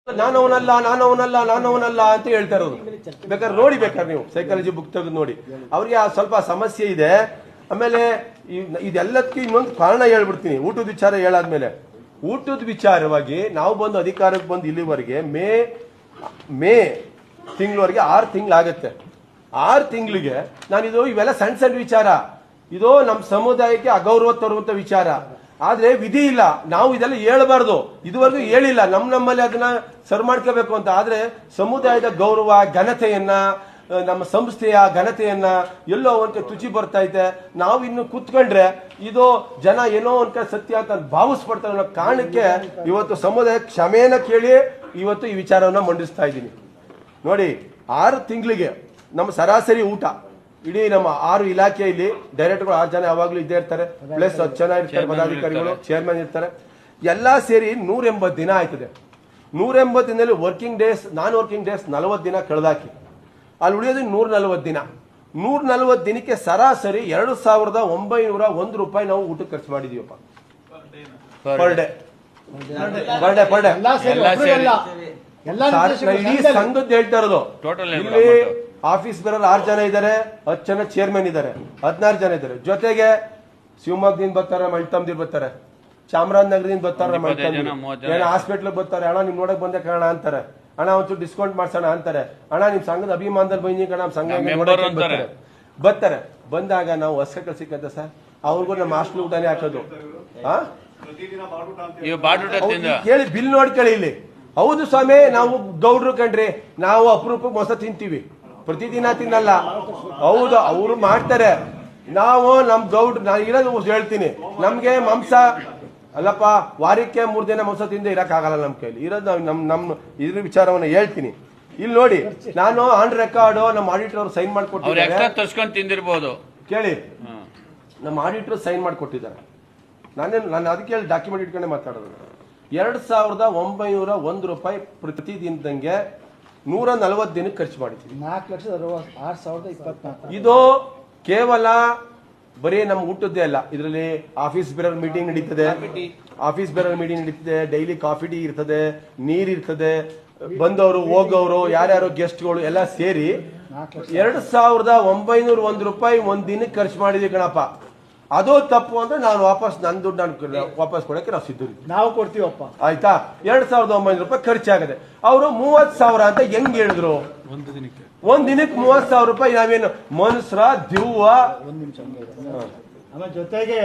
ನಾನವನಲ್ಲ ಅಂತ ಹೇಳ್ತಾ ಇರೋದು. ಬೇಕಾದ್ರೆ ನೋಡಿ, ಬೇಕಾದ್ರೆ ನೀವು ಸೈಕಾಲಜಿ ಬುಕ್ ತೆಗೆದು ನೋಡಿ. ಅವ್ರಿಗೆ ಸ್ವಲ್ಪ ಸಮಸ್ಯೆ ಇದೆ. ಆಮೇಲೆ ಇದೆಲ್ಲದಕ್ಕೂ ಇನ್ನೊಂದು ಕಾರಣ ಹೇಳ್ಬಿಡ್ತೀನಿ. ಊಟದ ವಿಚಾರ ಹೇಳಾದ್ಮೇಲೆ, ಊಟದ ವಿಚಾರವಾಗಿ ನಾವು ಬಂದು ಅಧಿಕಾರಕ್ಕೆ ಬಂದು ಇಲ್ಲಿವರೆಗೆ ಮೇ ತಿಂಗಳವರೆಗೆ 6 ತಿಂಗಳಾಗತ್ತೆ. 6 ತಿಂಗಳಿಗೆ ನಾನಿದು ಇವೆಲ್ಲ ಸಣ್ಣ ಸಣ್ಣ ವಿಚಾರ, ಇದು ನಮ್ಮ ಸಮುದಾಯಕ್ಕೆ ಅಗೌರವ ತರುವಂತ ವಿಚಾರ. ಆದ್ರೆ ವಿಧಿ ಇಲ್ಲ, ನಾವು ಇದೆಲ್ಲ ಹೇಳಬಾರ್ದು, ಇದುವರೆಗೂ ಹೇಳಿಲ್ಲ. ನಮ್ಮಲ್ಲಿ ಅದನ್ನ ಸರ್ ಮಾಡ್ಕೋಬೇಕು ಅಂತ. ಆದ್ರೆ ಸಮುದಾಯದ ಗೌರವ, ಘನತೆಯನ್ನ, ನಮ್ಮ ಸಂಸ್ಥೆಯ ಘನತೆಯನ್ನ ಎಲ್ಲೋ ಒಂದ್ ತುಚಿ ಬರ್ತಾ ಇದೆ. ನಾವು ಇನ್ನು ಕೂತ್ಕೊಂಡ್ರೆ ಇದು ಜನ ಏನೋ ಒಂದ್ ಸತ್ಯ ಅಂತ ಭಾವಿಸ್ಪಡ್ತಾರೆ ಅನ್ನೋ ಕಾರಣಕ್ಕೆ ಇವತ್ತು ಸಮುದಾಯ ಕ್ಷಮೆಯನ್ನ ಕೇಳಿ ಇವತ್ತು ಈ ವಿಚಾರವನ್ನ ಮಂಡಿಸ್ತಾ ಇದ್ದೀನಿ. ನೋಡಿ, 6 ತಿಂಗಳಿಗೆ ನಮ್ಮ ಸರಾಸರಿ ಊಟ ಇಡೀ ನಮ್ಮ 6 ಇಲಾಖೆಯಲ್ಲಿ ಡೈರೆಕ್ಟರ್ಗಳು 6 ಜನ ಯಾವಾಗ್ಲೂ ಇದ್ದೇ ಇರ್ತಾರೆ, ಪ್ಲಸ್ 10 ಜನ ಇರ್ತಾರೆ, ಪದಾಧಿಕಾರಿಗಳು, ಚೇರ್ಮನ್ ಇರ್ತಾರೆ. ಎಲ್ಲಾ ಸೇರಿ 180 ದಿನ ಆಯ್ತದೆ. 180 ದಿನದಲ್ಲಿ ವರ್ಕಿಂಗ್ ಡೇಸ್, ನಾನ್ ವರ್ಕಿಂಗ್ ಡೇಸ್ 40 ದಿನ ಕಳೆದಾಕಿ ಅಲ್ಲಿ ಉಳಿಯೋದು 140 ದಿನ. 140 ದಿನಕ್ಕೆ ಸರಾಸರಿ 2,901 ರೂಪಾಯಿ ನಾವು ಊಟಕ್ಕೆ ಖರ್ಚು ಮಾಡಿದೀವಪ್ಪ, ಪರ್ ಡೇ. ಇಡೀ ಸಂಘದ್ದು ಹೇಳ್ತಾ ಇರೋದು. ಇಲ್ಲಿ ಆಫೀಸ್ ಬರೋರು 6 ಜನ ಇದ್ದಾರೆ, 10 ಜನ ಚೇರ್ಮನ್ ಇದ್ದಾರೆ, 16 ಜನ ಇದ್ದಾರೆ. ಜೊತೆಗೆ ಶಿವಮೊಗ್ಗದಿಂದ ಬರ್ತಾರೆ, ಮಳ್ತಂದಿರ್ ಬರ್ತಾರೆ, ಚಾಮರಾಜನಗರದಿಂದ ಬರ್ತಾರೆ, ಹಾಸ್ಪಿಟ್ಲ್ ಬರ್ತಾರೆ. ಅಣ್ಣ ನಿಮ್ ನೋಡಕ್ ಬಂದೆ ಕಾರಣ ಅಂತಾರೆ. ಅಣ್ಣ ಒಂಚೂರು ಡಿಸ್ಕೌಂಟ್ ಮಾಡ್ಸೋಣ ಅಂತಾರೆ. ಅಣ್ಣ ನಿಮ್ ಸಂಘದ ಅಭಿಮಾನದಲ್ಲಿ ಬಂದಿ ಕಣ, ನಮ್ಮ ಸಂಘ ಬರ್ತಾರೆ. ಬಂದಾಗ ನಾವು ಹೊಸ ಸಿಕ್ಕಂತ ಸರ್, ಅವ್ರಿಗೂ ನಮ್ಮ ಹಾಸ್ಟೆಲ್ ಊಟನೇ ಹಾಕೋದು. ಕೇಳಿ, ಬಿಲ್ ನೋಡ್ಕೊಳ್ಳಿ ಇಲ್ಲಿ. ಹೌದು ಸ್ವಾಮಿ, ನಾವು ಗೌಡ್ರು ಕಣ್ರಿ, ನಾವು ಅಪರೂಪಕ್ಕೆ ಮೊಸ ತಿಂತೀವಿ, ಪ್ರತಿದಿನ ತಿನ್ನಲ್ಲ. ಹೌದು, ಅವರು ಮಾಡ್ತಾರೆ. ನಾವು ನಮ್ ಗೌಡ್ರು, ನಾನು ಇರೋದು ಹೇಳ್ತೀನಿ, ನಮ್ಗೆ ಮಾಂಸ ಅಲ್ಲಪ್ಪ, ವಾರಕ್ಕೆ 3 ದಿನ ಮಾಂಸ ತಿಂದ ಇರಕ್ಕಾಗಲ್ಲ ನಮ್ಮ ಕೈಲಿ. ಇರೋದು ನಮ್ಮ ಇದ್ರ ವಿಚಾರವನ್ನ ಹೇಳ್ತೀನಿ. ಇಲ್ಲಿ ನೋಡಿ, ನಾನು ಆನ್ ರೆಕಾರ್ಡ್ ನಮ್ಮ ಆಡಿಟರ್ ಅವರು ಸೈನ್ ತಿಂದಿರ್ಬೋದು. ಕೇಳಿ, ನಮ್ಮ ಆಡಿಟರ್ ಸೈನ್ ಮಾಡಿಕೊಟ್ಟಿದ್ದಾರೆ. ನಾನು ಅದಕ್ಕೆ ಡಾಕ್ಯುಮೆಂಟ್ ಇಟ್ಕೊಂಡೆ ಮಾತಾಡೋದು. 2,901 ರೂಪಾಯಿ ಪ್ರತಿದಿನದಂಗೆ 140 ದಿನಕ್ಕೆ ಖರ್ಚು ಮಾಡಿದ್ದೀವಿ. 4,06,024. ಇದು ಕೇವಲ ಬರೀ ನಮ್ಮ ಊಟದ್ದೇ ಅಲ್ಲ, ಇದರಲ್ಲಿ ಆಫೀಸ್ ಬೇರರ್ ಮೀಟಿಂಗ್ ನಡೀತದೆ, ಡೈಲಿ ಕಾಫಿ ಟೀ ಇರ್ತದೆ, ನೀರ್ ಇರ್ತದೆ, ಬಂದವರು ಹೋಗೋರು ಯಾರ್ಯಾರು ಗೆಸ್ಟ್ಗಳು ಎಲ್ಲ ಸೇರಿ 2,901 ರೂಪಾಯಿ ಒಂದ್ ದಿನಕ್ಕೆ ಖರ್ಚು ಮಾಡಿದ್ವಿ ಕಣಪ್ಪ. ಅದು ತಪ್ಪು ಅಂದ್ರೆ ನಾನು ವಾಪಸ್ ನನ್ನ ದುಡ್ಡು ನಾನು ವಾಪಸ್ ಕೊಡಕ್ಕೆ ನಾವು ಸಿದ್ಧ, ನಾವು ಕೊಡ್ತೀವಪ್ಪ. ಆಯ್ತಾ? 2,900 ರೂಪಾಯಿ ಖರ್ಚಾಗದೆ. ಅವರು 30,000 ಅಂತ ಹೆಂಗ್ ಹೇಳಿದ್ರು? ಒಂದ್ ದಿನಕ್ಕೆ 30,000 ರೂಪಾಯಿ. ನಾವೇನು ಮನುಷ್ಯರ ದಿವ್ವ? ಆಮೇಲೆ ಜೊತೆಗೆ